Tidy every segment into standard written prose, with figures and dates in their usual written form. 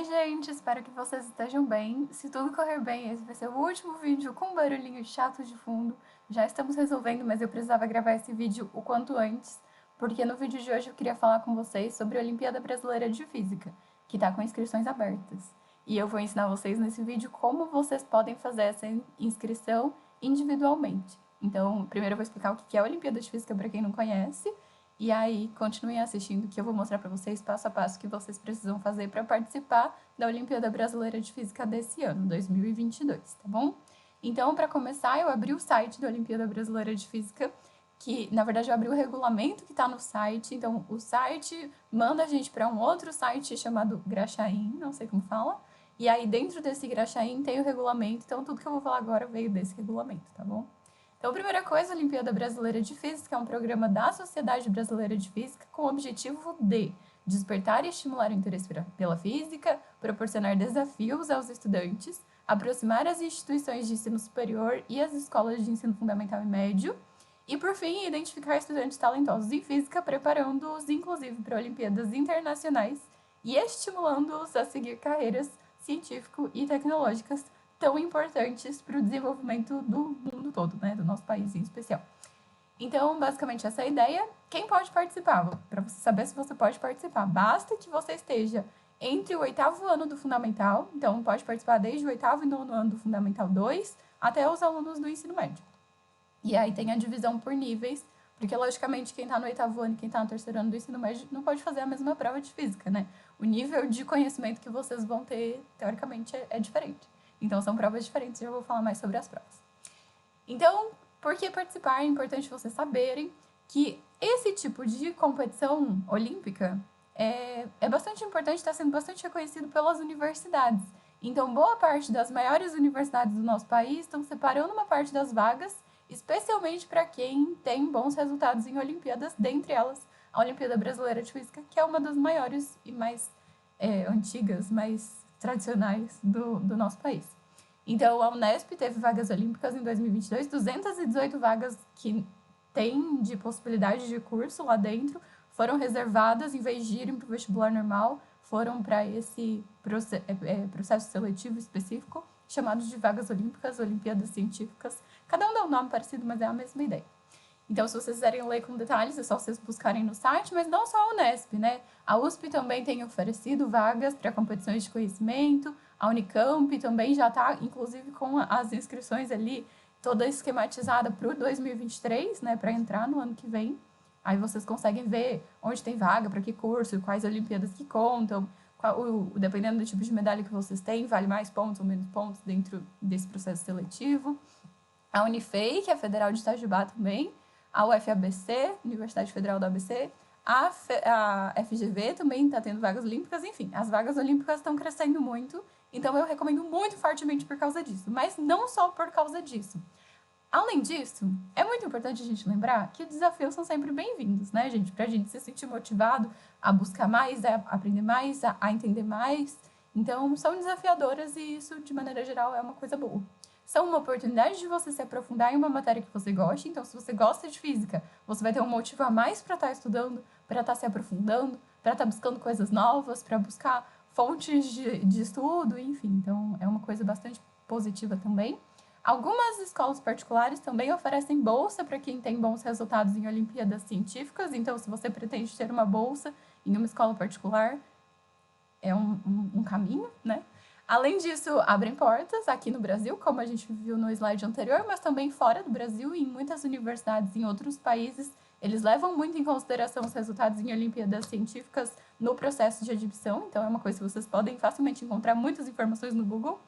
gente! Espero que vocês estejam bem. Se tudo correr bem, esse vai ser o último vídeo com barulhinho chato de fundo. Já estamos resolvendo, mas eu precisava gravar esse vídeo o quanto antes, porque no vídeo de hoje eu queria falar com vocês sobre a Olimpíada Brasileira de Física, que está com inscrições abertas. E eu vou ensinar vocês nesse vídeo como vocês podem fazer essa inscrição individualmente. Então, primeiro eu vou explicar o que é a Olimpíada de Física para quem não conhece, e aí, continuem assistindo que eu vou mostrar para vocês passo a passo o que vocês precisam fazer para participar da Olimpíada Brasileira de Física desse ano, 2022, tá bom? Então, para começar, eu abri o site da Olimpíada Brasileira de Física, que, na verdade, eu abri o regulamento que está no site. Então, o site manda a gente para um outro site chamado Graxain, não sei como fala. E aí, dentro desse Graxain tem o regulamento. Então, tudo que eu vou falar agora veio desse regulamento, tá bom? Então, a primeira coisa, a Olimpíada Brasileira de Física é um programa da Sociedade Brasileira de Física com o objetivo de despertar e estimular o interesse pela física, proporcionar desafios aos estudantes, aproximar as instituições de ensino superior e as escolas de ensino fundamental e médio, e, por fim, identificar estudantes talentosos em física, preparando-os, inclusive, para Olimpíadas internacionais e estimulando-os a seguir carreiras científico e tecnológicas tão importantes para o desenvolvimento do mundo todo, né, do nosso país em especial. Então, basicamente, essa é a ideia. Quem pode participar? Para você saber se você pode participar, basta que você esteja entre o 8º ano do Fundamental, então pode participar desde o 8º e 9º ano do Fundamental 2 até os alunos do ensino médio. E aí tem a divisão por níveis, porque, logicamente, quem está no 8º ano e quem está no 3º ano do ensino médio não pode fazer a mesma prova de física, né? O nível de conhecimento que vocês vão ter, teoricamente, é diferente. Então, são provas diferentes e eu vou falar mais sobre as provas. Então, por que participar? É importante vocês saberem que esse tipo de competição olímpica é bastante importante, está sendo bastante reconhecido pelas universidades. Então, boa parte das maiores universidades do nosso país estão separando uma parte das vagas, especialmente para quem tem bons resultados em Olimpíadas, dentre elas a Olimpíada Brasileira de Física, que é uma das maiores e mais antigas, mais tradicionais do nosso país. Então, a Unesp teve vagas olímpicas em 2022, 218 vagas que tem de possibilidade de curso lá dentro foram reservadas, em vez de irem para o vestibular normal, foram para esse processo seletivo específico, chamado de vagas olímpicas, Olimpíadas Científicas. Cada um dá um nome parecido, mas é a mesma ideia. Então, se vocês quiserem ler com detalhes, é só vocês buscarem no site, mas não só a Unesp, né? A USP também tem oferecido vagas para competições de conhecimento, a Unicamp também já está, inclusive, com as inscrições ali toda esquematizada para o 2023, né? Para entrar no ano que vem. Aí vocês conseguem ver onde tem vaga, para que curso, quais Olimpíadas que contam, dependendo do tipo de medalha que vocês têm, vale mais pontos ou menos pontos dentro desse processo seletivo. A Unifei, que é a Federal de Itajubá também, a UFABC, Universidade Federal do ABC, a FGV também está tendo vagas olímpicas, enfim, as vagas olímpicas estão crescendo muito, então eu recomendo muito fortemente por causa disso, mas não só por causa disso. Além disso, é muito importante a gente lembrar que desafios são sempre bem-vindos, né, gente? Pra gente se sentir motivado a buscar mais, a aprender mais, a entender mais. Então, são desafiadoras e isso, de maneira geral, é uma coisa boa. São uma oportunidade de você se aprofundar em uma matéria que você goste. Então, se você gosta de física, você vai ter um motivo a mais para estar estudando, para estar se aprofundando, para estar buscando coisas novas, para buscar fontes de estudo, enfim. Então, é uma coisa bastante positiva também. Algumas escolas particulares também oferecem bolsa para quem tem bons resultados em Olimpíadas científicas. Então, se você pretende ter uma bolsa em uma escola particular, é um caminho, né? Além disso, abrem portas aqui no Brasil, como a gente viu no slide anterior, mas também fora do Brasil e em muitas universidades em outros países. Eles levam muito em consideração os resultados em Olimpíadas científicas no processo de admissão. Então, é uma coisa que vocês podem facilmente encontrar muitas informações no Google.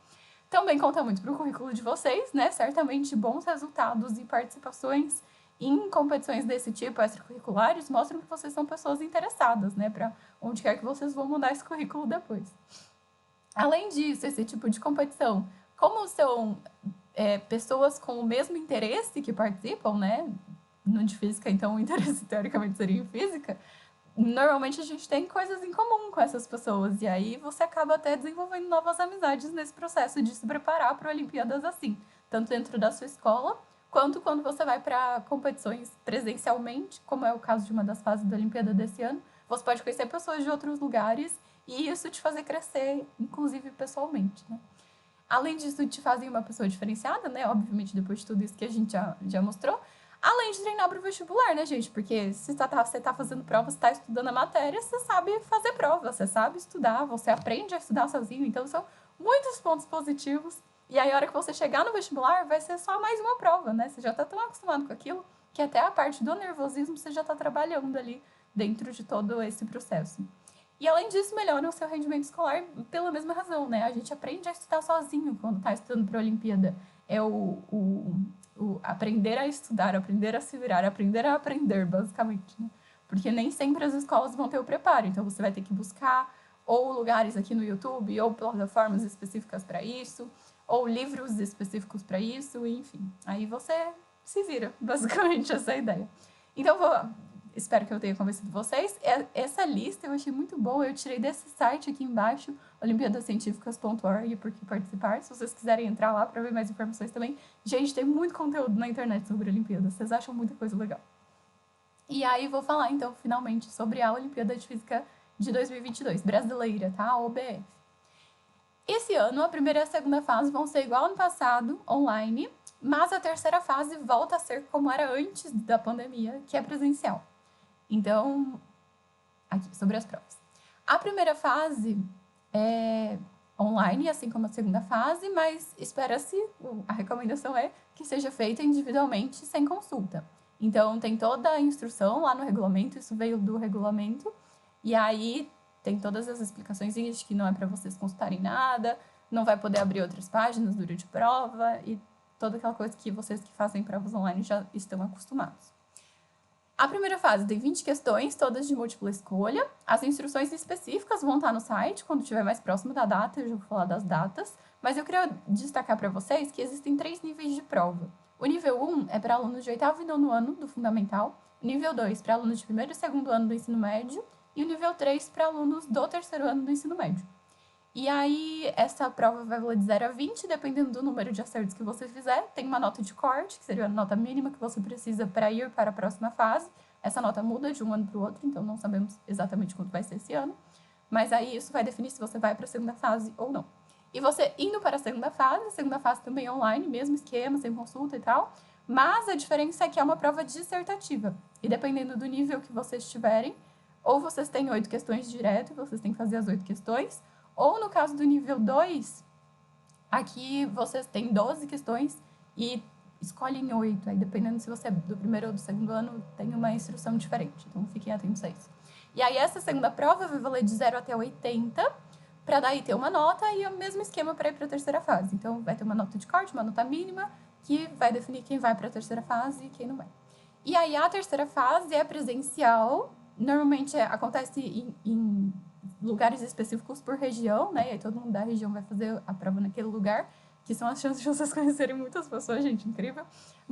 Também conta muito para o currículo de vocês, né? Certamente bons resultados e participações em competições desse tipo, extracurriculares, mostram que vocês são pessoas interessadas, né? Para onde quer que vocês vão mandar esse currículo depois. Além disso, esse tipo de competição, como são pessoas com o mesmo interesse que participam, né? No de física, então o interesse teoricamente seria em física, normalmente a gente tem coisas em comum com essas pessoas, e aí você acaba até desenvolvendo novas amizades nesse processo de se preparar para Olimpíadas assim, tanto dentro da sua escola, quanto quando você vai para competições presencialmente, como é o caso de uma das fases da Olimpíada desse ano. Você pode conhecer pessoas de outros lugares e isso te fazer crescer, inclusive pessoalmente, né? Além disso, te fazem uma pessoa diferenciada, né? Obviamente, depois de tudo isso que a gente já mostrou. Além de treinar para o vestibular, né, gente? Porque se você tá fazendo prova, você tá estudando a matéria, você sabe fazer prova, você sabe estudar, você aprende a estudar sozinho. Então, são muitos pontos positivos. E aí, a hora que você chegar no vestibular, vai ser só mais uma prova, né? Você já tá tão acostumado com aquilo que até a parte do nervosismo você já tá trabalhando ali dentro de todo esse processo. E além disso, melhora o seu rendimento escolar pela mesma razão, né? A gente aprende a estudar sozinho quando está estudando para a Olimpíada. É o aprender a estudar, aprender a se virar, aprender a aprender, basicamente, né? Porque nem sempre as escolas vão ter o preparo, então você vai ter que buscar ou lugares aqui no YouTube, ou plataformas específicas para isso, ou livros específicos para isso, enfim. Aí você se vira, basicamente, essa é a ideia. Então, espero que eu tenha convencido vocês. Essa lista eu achei muito boa. Eu tirei desse site aqui embaixo, olimpiadascientificas.org, por que participar. Se vocês quiserem entrar lá para ver mais informações também. Gente, tem muito conteúdo na internet sobre Olimpíadas. Vocês acham muita coisa legal. E aí vou falar, então, finalmente, sobre a Olimpíada de Física de 2022, brasileira, tá? A OBF. Esse ano, a primeira e a segunda fase vão ser igual ao ano passado, online, mas a terceira fase volta a ser como era antes da pandemia, que é presencial. Então, aqui, sobre as provas. A primeira fase é online, assim como a segunda fase, mas espera-se, a recomendação é que seja feita individualmente, sem consulta. Então, tem toda a instrução lá no regulamento, isso veio do regulamento, e aí tem todas as explicações de que não é para vocês consultarem nada, não vai poder abrir outras páginas durante a prova, e toda aquela coisa que vocês que fazem provas online já estão acostumados. A primeira fase tem 20 questões, todas de múltipla escolha. As instruções específicas vão estar no site, quando estiver mais próximo da data, eu já vou falar das datas. Mas eu queria destacar para vocês que existem 3 níveis de prova. O nível 1 é para alunos de 8º e 9º ano do Fundamental, o nível 2 para alunos de 1º e 2º ano do ensino médio, e o nível 3 para alunos do 3º ano do ensino médio. E aí, essa prova vai valer de 0 a 20, dependendo do número de acertos que você fizer. Tem uma nota de corte, que seria a nota mínima que você precisa para ir para a próxima fase. Essa nota muda de um ano para o outro, então não sabemos exatamente quanto vai ser esse ano. Mas aí isso vai definir se você vai para a segunda fase ou não. E você indo para a segunda fase também é online, mesmo esquema, sem consulta e tal. Mas a diferença é que é uma prova dissertativa. E dependendo do nível que vocês tiverem, ou vocês têm 8 questões direto e vocês têm que fazer as 8 questões, ou no caso do nível 2, aqui vocês têm 12 questões e escolhem 8. Aí dependendo se você é do primeiro ou do segundo ano, tem uma instrução diferente. Então fiquem atentos a isso. E aí essa segunda prova vai valer de 0 até 80, para daí ter uma nota e o mesmo esquema para ir para a terceira fase. Então vai ter uma nota de corte, uma nota mínima, que vai definir quem vai para a terceira fase e quem não vai. E aí a terceira fase é presencial, normalmente acontece em lugares específicos por região, né? E aí todo mundo da região vai fazer a prova naquele lugar, que são as chances de vocês conhecerem muitas pessoas, gente, incrível.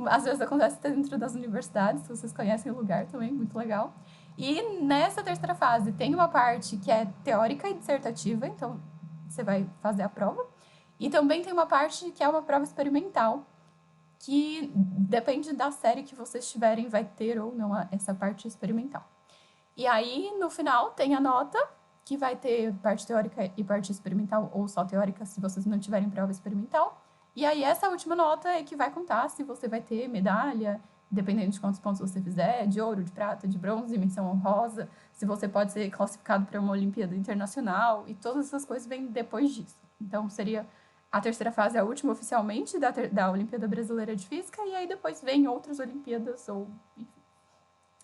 Às vezes acontece dentro das universidades, se vocês conhecem o lugar também, muito legal. E nessa terceira fase tem uma parte que é teórica e dissertativa, então você vai fazer a prova. E também tem uma parte que é uma prova experimental, que depende da série que vocês tiverem, vai ter ou não essa parte experimental. E aí, no final, tem a nota, que vai ter parte teórica e parte experimental, ou só teórica, se vocês não tiverem prova experimental. E aí, essa última nota é que vai contar se você vai ter medalha, dependendo de quantos pontos você fizer, de ouro, de prata, de bronze, menção honrosa, se você pode ser classificado para uma Olimpíada Internacional, e todas essas coisas vêm depois disso. Então, seria a terceira fase, a última oficialmente da Olimpíada Brasileira de Física, e aí depois vem outras Olimpíadas, ou enfim.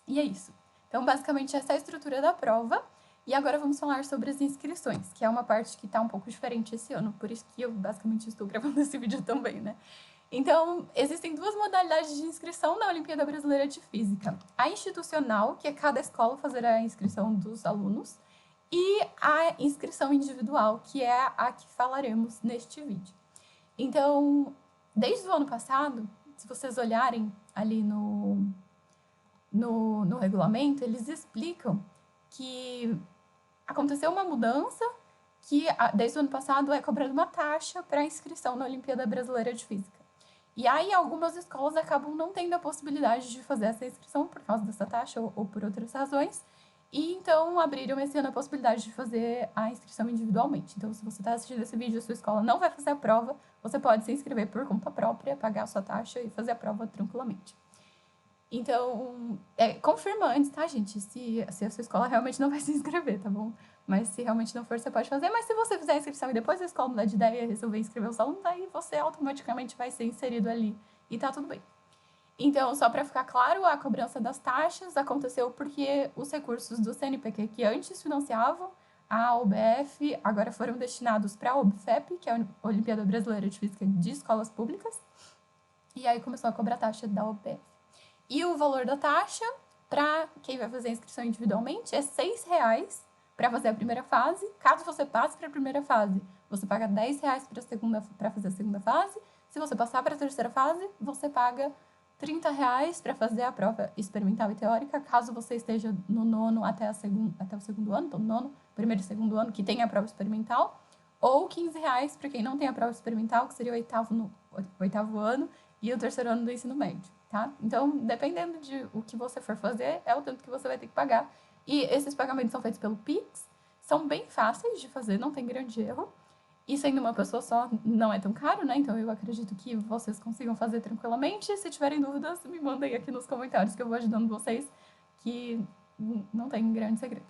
E é isso. Então, basicamente, essa é a estrutura da prova. E agora vamos falar sobre as inscrições, que é uma parte que está um pouco diferente esse ano, por isso que eu basicamente estou gravando esse vídeo também, né? Então, existem 2 modalidades de inscrição na Olimpíada Brasileira de Física. A institucional, que é cada escola fazer a inscrição dos alunos, e a inscrição individual, que é a que falaremos neste vídeo. Então, desde o ano passado, se vocês olharem ali no regulamento, eles explicam que aconteceu uma mudança que, desde o ano passado, é cobrada uma taxa para a inscrição na Olimpíada Brasileira de Física. E aí, algumas escolas acabam não tendo a possibilidade de fazer essa inscrição por causa dessa taxa ou por outras razões. E então abriram esse ano a possibilidade de fazer a inscrição individualmente. Então, se você está assistindo esse vídeo e a sua escola não vai fazer a prova, você pode se inscrever por conta própria, pagar a sua taxa e fazer a prova tranquilamente. Então, confirma antes, tá, gente? Se a sua escola realmente não vai se inscrever, tá bom? Mas se realmente não for, você pode fazer. Mas se você fizer a inscrição e depois a escola mudar de ideia e resolver inscrever os alunos, aí você automaticamente vai ser inserido ali e tá tudo bem. Então, só para ficar claro, a cobrança das taxas aconteceu porque os recursos do CNPq que antes financiavam a OBF agora foram destinados para a OBFEP, que é a Olimpíada Brasileira de Física de Escolas Públicas, e aí começou a cobrar a taxa da OBF. E o valor da taxa, para quem vai fazer a inscrição individualmente, é R$6 para fazer a primeira fase. Caso você passe para a primeira fase, você paga R$10 para fazer a segunda fase. Se você passar para a terceira fase, você paga R$30 para fazer a prova experimental e teórica, caso você esteja no nono até o segundo ano, então nono, primeiro e segundo ano, que tem a prova experimental, ou R$15 para quem não tem a prova experimental, que seria o oitavo ano, e o terceiro ano do ensino médio, tá? Então, dependendo de o que você for fazer, é o tanto que você vai ter que pagar. E esses pagamentos são feitos pelo Pix, são bem fáceis de fazer, não tem grande erro. E sendo uma pessoa só, não é tão caro, né? Então eu acredito que vocês consigam fazer tranquilamente. Se tiverem dúvidas, me mandem aqui nos comentários que eu vou ajudando vocês, que não tem grande segredo.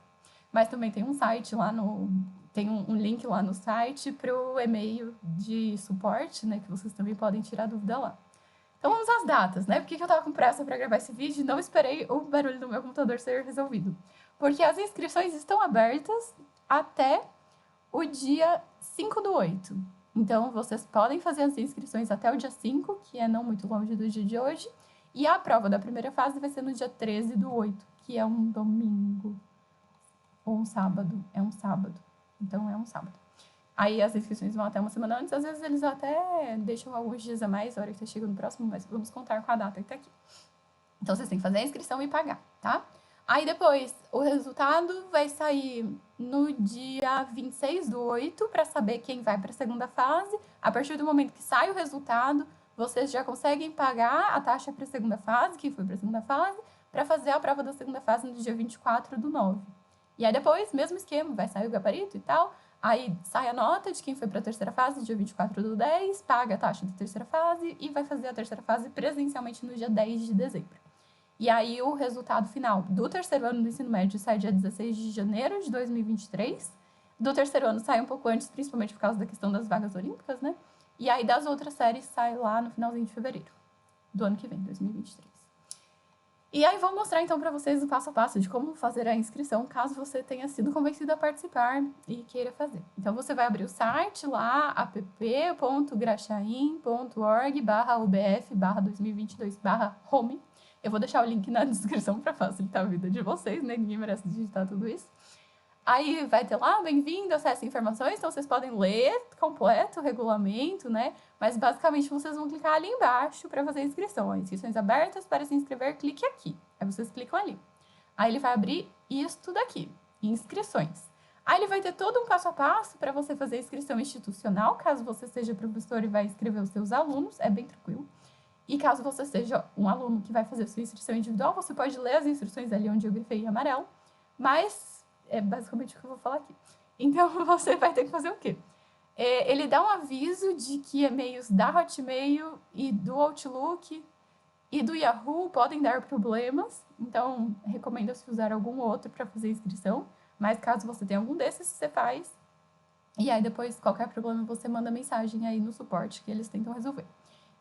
Mas também tem um site lá tem um link lá no site para o e-mail de suporte, né? Que vocês também podem tirar dúvida lá. Então vamos às datas, né? Por que eu tava com pressa para gravar esse vídeo e não esperei o barulho do meu computador ser resolvido? Porque as inscrições estão abertas até o dia 5/8. Então, vocês podem fazer as inscrições até o dia 5, que é não muito longe do dia de hoje. E a prova da primeira fase vai ser no dia 13/8, que é um domingo. Ou um sábado. É um sábado. Então, é um sábado. Aí as inscrições vão até uma semana antes. Às vezes eles até deixam alguns dias a mais, a hora que tá chegando no próximo, mas vamos contar com a data que tá aqui. Então, vocês têm que fazer a inscrição e pagar, tá? Aí depois, o resultado vai sair no dia 26/8 para saber quem vai para a segunda fase. A partir do momento que sai o resultado, vocês já conseguem pagar a taxa para a segunda fase, quem foi para a segunda fase, para fazer a prova da segunda fase no dia 24/9. E aí depois, mesmo esquema, vai sair o gabarito e tal. Aí sai a nota de quem foi para a terceira fase, dia 24/10, paga a taxa da terceira fase e vai fazer a terceira fase presencialmente no dia 10 de dezembro. E aí o resultado final do terceiro ano do ensino médio sai dia 16 de janeiro de 2023. Do terceiro ano sai um pouco antes, principalmente por causa da questão das vagas olímpicas, né? E aí das outras séries sai lá no finalzinho de fevereiro do ano que vem, 2023. E aí vou mostrar então para vocês o passo a passo de como fazer a inscrição, caso você tenha sido convencido a participar e queira fazer. Então você vai abrir o site lá, app.graxaim.org/ubf/2022/home. Eu vou deixar o link na descrição para facilitar a vida de vocês, né? Ninguém merece digitar tudo isso. Aí vai ter lá, bem-vindo, acesse informações, então vocês podem ler completo o regulamento, né? Mas basicamente vocês vão clicar ali embaixo para fazer a inscrição. Ó, inscrições abertas, para se inscrever, clique aqui. Aí vocês clicam ali. Aí ele vai abrir isto daqui, inscrições. Aí ele vai ter todo um passo a passo para você fazer a inscrição institucional, caso você seja professor e vai inscrever os seus alunos, é bem tranquilo. E caso você seja um aluno que vai fazer a sua inscrição individual, você pode ler as instruções ali onde eu grifei em amarelo, mas é basicamente o que eu vou falar aqui. Então, você vai ter que fazer o quê? Ele dá um aviso de que e-mails da Hotmail e do Outlook e do Yahoo podem dar problemas. Então, recomenda-se usar algum outro para fazer a inscrição. Mas caso você tenha algum desses, você faz. E aí, depois, qualquer problema, você manda mensagem aí no suporte que eles tentam resolver.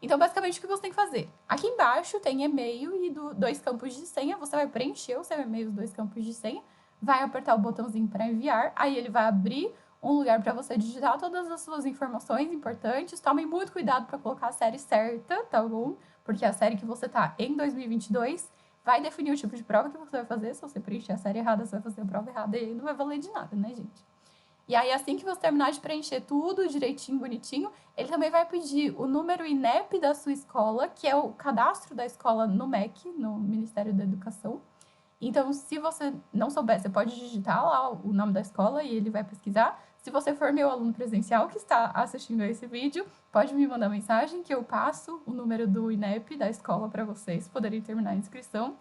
Então, basicamente, o que você tem que fazer? Aqui embaixo tem e-mail e 2 campos de senha. Você vai preencher o seu e-mail, os 2 campos de senha. Vai apertar o botãozinho para enviar, aí ele vai abrir um lugar para você digitar todas as suas informações importantes. Tomem muito cuidado para colocar a série certa, tá bom? Porque a série que você tá em 2022 vai definir o tipo de prova que você vai fazer. Se você preencher a série errada, você vai fazer a prova errada e não vai valer de nada, né, gente? E aí, assim que você terminar de preencher tudo direitinho, bonitinho, ele também vai pedir o número INEP da sua escola, que é o cadastro da escola no MEC, no Ministério da Educação. Então, se você não souber, você pode digitar lá o nome da escola e ele vai pesquisar. Se você for meu aluno presencial que está assistindo a esse vídeo, pode me mandar mensagem que eu passo o número do INEP da escola para vocês poderem terminar a inscrição.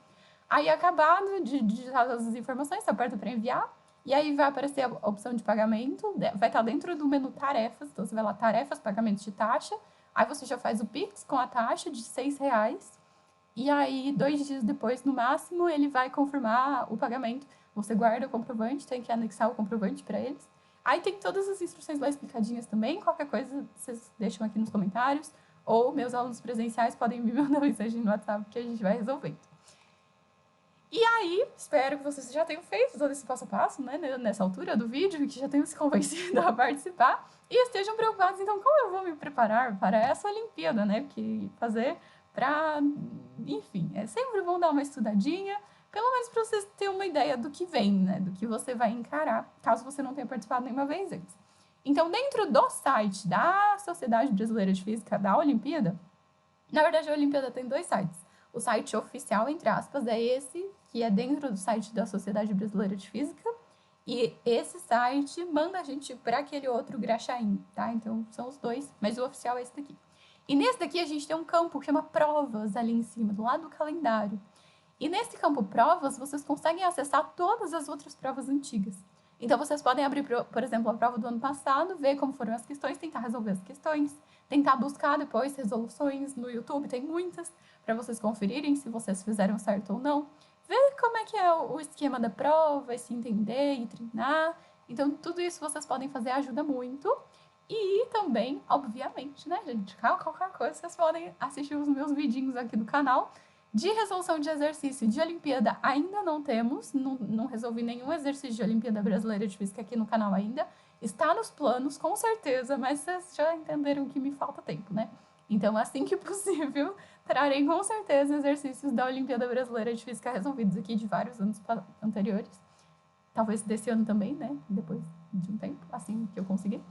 Aí, acabado de digitar todas as informações, você aperta para enviar, e aí vai aparecer a opção de pagamento, vai estar dentro do menu tarefas, então você vai lá, tarefas, pagamentos de taxa, aí você já faz o Pix com a taxa de R$6, e aí 2 dias depois, no máximo, ele vai confirmar o pagamento. Você guarda o comprovante, tem que anexar o comprovante para eles. Aí tem todas as instruções lá explicadinhas também, qualquer coisa vocês deixam aqui nos comentários, ou meus alunos presenciais podem me mandar mensagem no WhatsApp que a gente vai resolvendo. E aí, espero que vocês já tenham feito todo esse passo a passo, né, nessa altura do vídeo, que já tenham se convencido a participar e estejam preocupados, então, como eu vou me preparar para essa Olimpíada, né, porque fazer para, enfim, é sempre bom dar uma estudadinha, pelo menos para vocês terem uma ideia do que vem, né, do que você vai encarar, caso você não tenha participado nenhuma vez antes. Então, dentro do site da Sociedade Brasileira de Física da Olimpíada, na verdade, a Olimpíada tem 2 sites. O site oficial, entre aspas, é esse, que é dentro do site da Sociedade Brasileira de Física, e esse site manda a gente para aquele outro Graxaim, tá? Então, são os dois, mas o oficial é esse daqui. E nesse daqui a gente tem um campo que chama Provas ali em cima, do lado do calendário. E nesse campo Provas, vocês conseguem acessar todas as outras provas antigas. Então, vocês podem abrir, por exemplo, a prova do ano passado, ver como foram as questões, tentar resolver as questões, tentar buscar depois resoluções no YouTube, tem muitas, para vocês conferirem se vocês fizeram certo ou não. Ver como é que é o esquema da prova, e se entender e treinar. Então, tudo isso vocês podem fazer, ajuda muito. E também, obviamente, né, gente, qualquer coisa, vocês podem assistir os meus vidinhos aqui do canal. De resolução de exercício de Olimpíada ainda não temos, não resolvi nenhum exercício de Olimpíada Brasileira de Física aqui no canal ainda. Está nos planos, com certeza, mas vocês já entenderam que me falta tempo, né? Então, assim que possível, trarei com certeza exercícios da Olimpíada Brasileira de Física resolvidos aqui de vários anos anteriores. Talvez desse ano também, né? Depois de um tempo, assim que eu conseguir.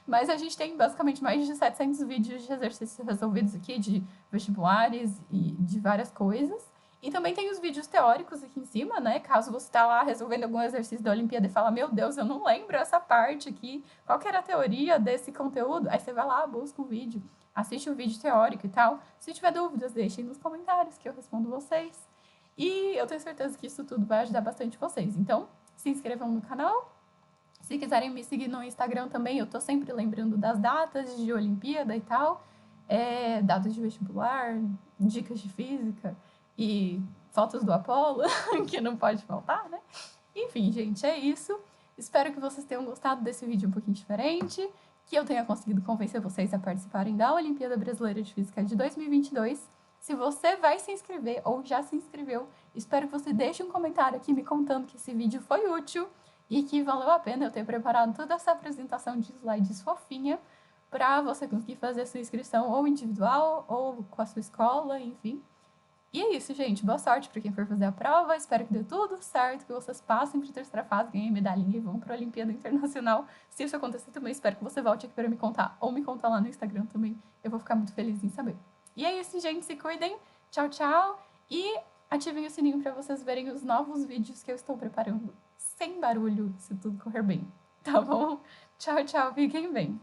Mas a gente tem basicamente mais de 700 vídeos de exercícios resolvidos aqui, de vestibulares e de várias coisas. E também tem os vídeos teóricos aqui em cima, né? Caso você tá lá resolvendo algum exercício da Olimpíada e fala, meu Deus, eu não lembro essa parte aqui, qual que era a teoria desse conteúdo? Aí você vai lá, busca o vídeo, assiste o vídeo teórico e tal. Se tiver dúvidas, deixem nos comentários que eu respondo vocês. E eu tenho certeza que isso tudo vai ajudar bastante vocês. Então, se inscrevam no canal. Se quiserem me seguir no Instagram também, eu tô sempre lembrando das datas de Olimpíada e tal. Datas de vestibular, dicas de física e fotos do Apolo, que não pode faltar, né? Enfim, gente, é isso. Espero que vocês tenham gostado desse vídeo um pouquinho diferente, que eu tenha conseguido convencer vocês a participarem da Olimpíada Brasileira de Física de 2022. Se você vai se inscrever ou já se inscreveu, espero que você deixe um comentário aqui me contando que esse vídeo foi útil e que valeu a pena eu ter preparado toda essa apresentação de slides fofinha para você conseguir fazer a sua inscrição ou individual ou com a sua escola, enfim. E é isso, gente. Boa sorte para quem for fazer a prova. Espero que dê tudo certo, que vocês passem para a terceira fase, ganhem medalhinha e vão para a Olimpíada Internacional. Se isso acontecer também, espero que você volte aqui para me contar ou me contar lá no Instagram também. Eu vou ficar muito feliz em saber. E é isso, gente. Se cuidem. Tchau, tchau. E ativem o sininho para vocês verem os novos vídeos que eu estou preparando. Sem barulho, se tudo correr bem. Tá bom? Tchau, tchau. Fiquem bem.